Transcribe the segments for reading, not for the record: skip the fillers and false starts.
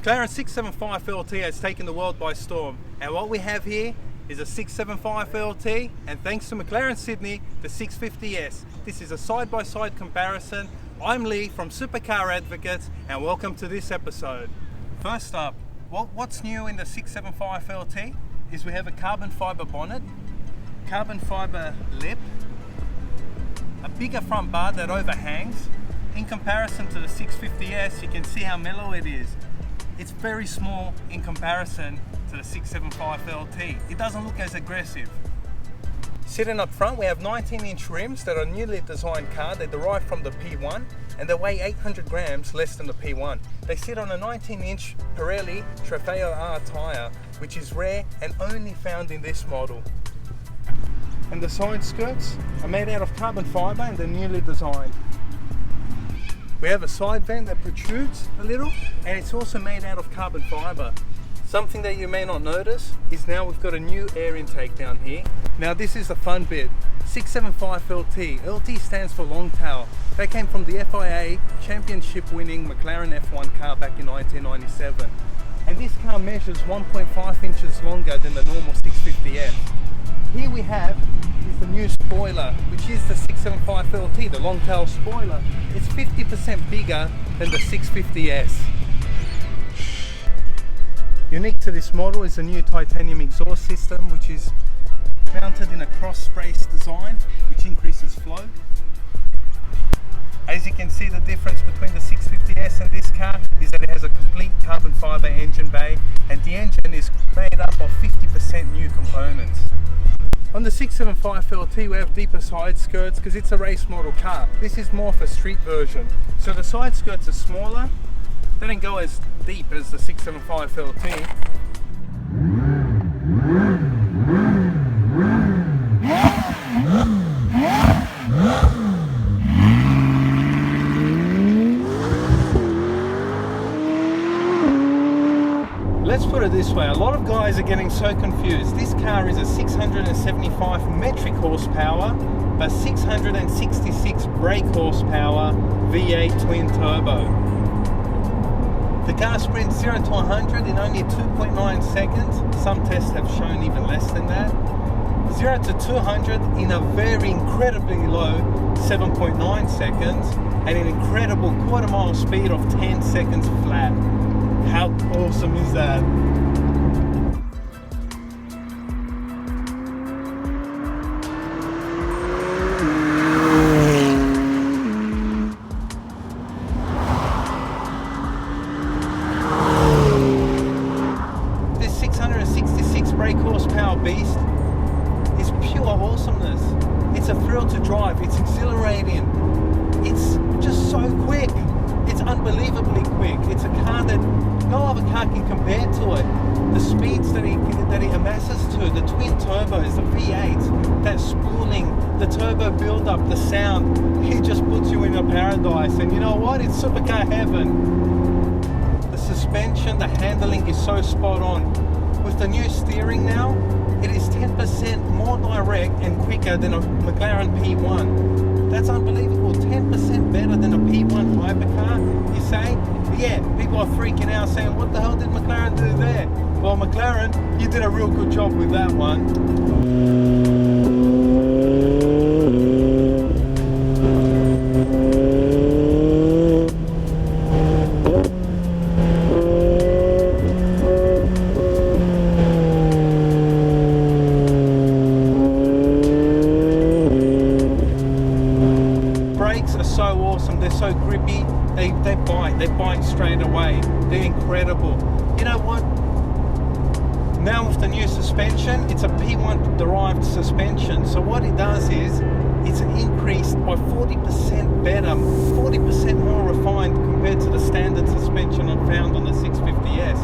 McLaren 675LT has taken the world by storm, and what we have here is a 675LT, and thanks to McLaren Sydney, the 650S. This is a side-by-side comparison. I'm Lee from Supercar Advocates, and welcome to this episode. First up, what's new in the 675LT is we have a carbon fibre bonnet, carbon fibre lip, a bigger front bar that overhangs. In comparison to the 650S, you can see how mellow it is. It's very small in comparison to the 675LT. It doesn't look as aggressive. Sitting up front, we have 19-inch rims that are a newly designed car. They derive from the P1 and they weigh 800 grams less than the P1. They sit on a 19-inch Pirelli Trofeo R tyre, which is rare and only found in this model. And the side skirts are made out of carbon fibre and they're newly designed. We have a side vent that protrudes a little, and it's also made out of carbon fibre. Something that you may not notice is now we've got a new air intake down here. Now this is the fun bit. 675LT. LT stands for long tail. They came from the FIA championship winning McLaren F1 car back in 1997. And this car measures 1.5 inches longer than the normal 650S. Here we have is the new spoiler, which is the 675LT, the long tail spoiler. It's 50% bigger than the 650S. Unique to this model is the new titanium exhaust system, which is mounted in a cross-brace design, which increases flow. As you can see, the difference between the 650S and this car is that it has a complete carbon fibre engine bay, and the engine is made up of 50% new components. On the 675LT we have deeper side skirts because it's a race model car. This is more of a street version. So the side skirts are smaller. They don't go as deep as the 675LT. Let's put it this way, a lot of guys are getting so confused. This car is a 675 metric horsepower, but 666 brake horsepower V8 twin turbo. The car sprints 0 to 100 in only 2.9 seconds. Some tests have shown even less than that. 0 to 200 in a very incredibly low 7.9 seconds, and an incredible quarter mile speed of 10 seconds flat. How awesome is that? This 666 brake horsepower beast is pure awesomeness. It's a thrill to drive, it's exhilarating, it's just so quick. It's unbelievably quick. It's a car that no other car can compare to it. The speeds that he amasses to, the twin turbos, the V8, that spooling, the turbo build-up, the sound, he just puts you in a paradise. And you know what? It's supercar heaven. The suspension, the handling is so spot on. With the new steering now, it is 10% more direct and quicker than a McLaren P1. That's unbelievable, 10% better than a P1 hypercar, you say? Yeah, people are freaking out saying, what the hell did McLaren do there? Well, McLaren, you did a real good job with that one. They're so grippy, they bite straight away. They're incredible. You know what? Now with the new suspension, it's a P1 derived suspension. So what it does is, it's increased by 40% better, 40% more refined compared to the standard suspension found on the 650S.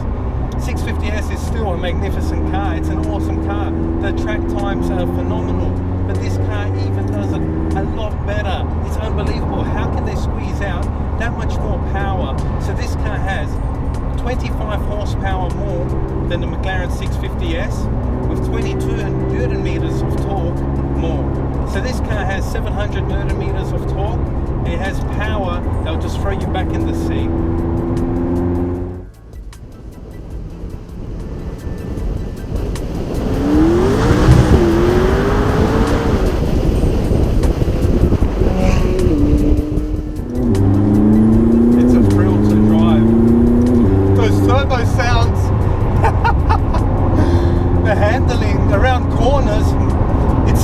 650S is still a magnificent car. It's an awesome car. The track times are phenomenal. But this car even does it a lot better. It's unbelievable. How can they squeeze out that much more power? So this car has 25 horsepower more than the McLaren 650S, with 22 Newton meters of torque more. So this car has 700 Newton meters of torque, and it has power that will just throw you back in the seat.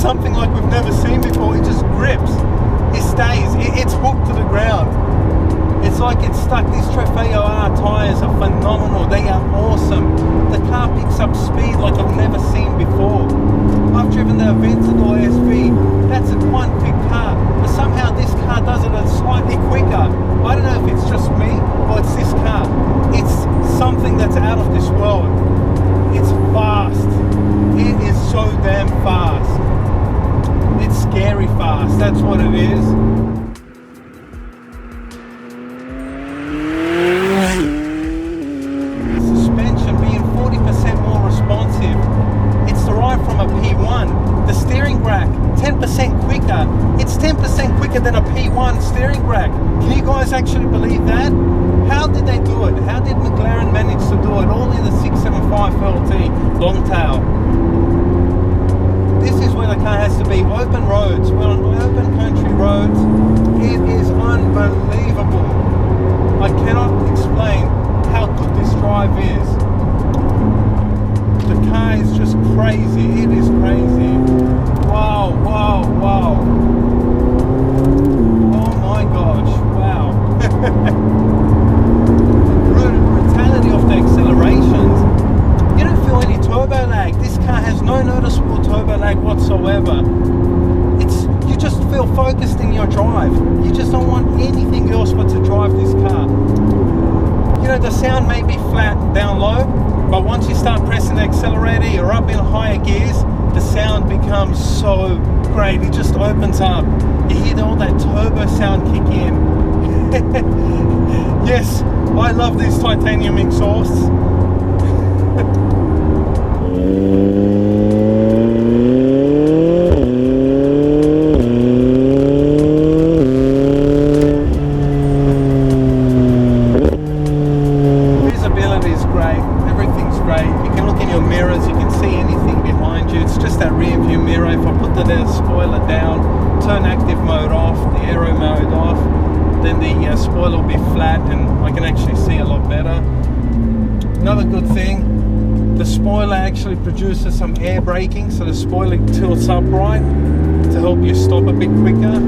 something like we've never seen before. It just grips, it stays, it's hooked to the ground. It's like it's stuck. These Trofeo R tyres are phenomenal. They are awesome. The car picks up speed like I've never seen before. I've driven the Aventador SV. That's one quick car, but somehow this car does it slightly quicker. I don't know if it's just me or it's this car. It's something that's out of this world. It's fast. It is so damn fast. It's scary fast. That's what it is. Suspension being 40% more responsive. It's derived from a P1. The steering rack 10% quicker. It's 10% quicker than a P1 steering rack. Can you guys actually believe that? How did they do it? How did McLaren manage to do it all in the 675LT long tail? This is where the car has to be. Open roads. We're on open country roads. It is unbelievable. I cannot explain how good this drive is. The car is just crazy. It is crazy. Wow, wow, wow. Oh my gosh, wow. The brutality of the accelerations. You don't feel any turbo lag. This car has no noticeable turbo lag whatsoever. You just feel focused in your drive. You just don't want anything else but to drive this car. You know, the sound may be flat down low, but once you start pressing the accelerator, you're up in higher gears, the sound becomes so great. It just opens up. You hear all that turbo sound kick in. Yes, I love these titanium exhausts. Spoiler down, turn active mode off, the aero mode off, then the spoiler will be flat and I can actually see a lot better. Another good thing, the spoiler actually produces some air braking, so the spoiler tilts upright to help you stop a bit quicker.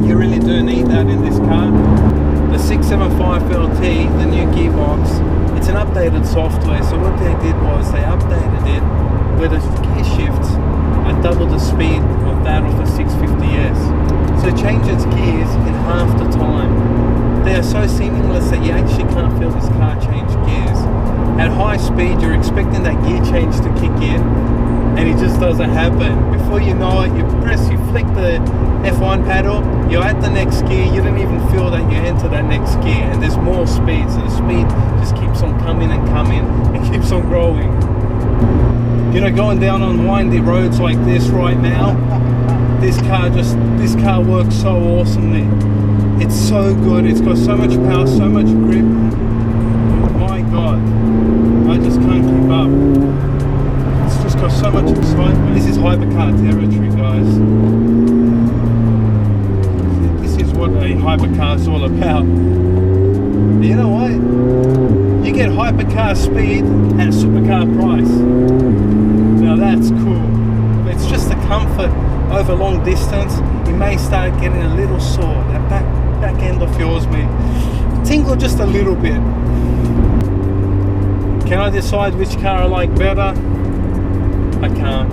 You really do need that in this car. The 675LT, the new gearbox, it's an updated software, so what they did was they updated it where the gear shifts at double the speed of that of the 650S. So it changes gears in half the time. They are so seamless that you actually can't feel this car change gears. At high speed, you're expecting that gear change to kick in, and it just doesn't happen. Before you know it, you flick the F1 pedal, you're at the next gear, you don't even feel that you enter that next gear, and there's more speed, so the speed just keeps on coming and coming, and keeps on growing. You know, going down on windy roads like this right now, this car works so awesomely. It's so good. It's got so much power, so much grip. My God, I just can't keep up. It's just got so much excitement. This is hypercar territory, guys. This is what a hypercar is all about. You know what? You get hypercar speed at a supercar price. Now that's cool. It's just the comfort over long distance. You may start getting a little sore. That back end of yours may tingle just a little bit. Can I decide which car I like better? I can't.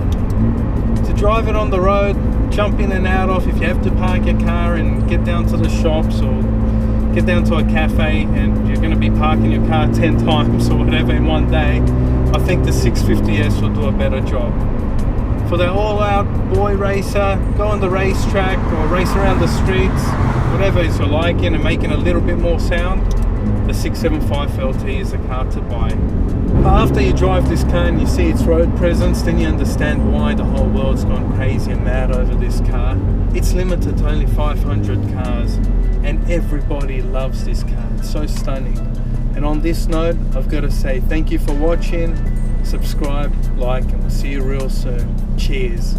To drive it on the road, jump in and out of, if you have to park your car and get down to the shops or get down to a cafe and you're going to be parking your car 10 times or whatever in one day, I think the 650S will do a better job. For the all-out boy racer, go on the racetrack or race around the streets, whatever is your liking and making a little bit more sound, the 675LT is the car to buy. But after you drive this car and you see its road presence, then you understand why the whole world's gone crazy and mad over this car. It's limited to only 500 cars and everybody loves this car. It's so stunning. And on this note, I've got to say thank you for watching, subscribe, like, and we'll see you real soon. Cheers.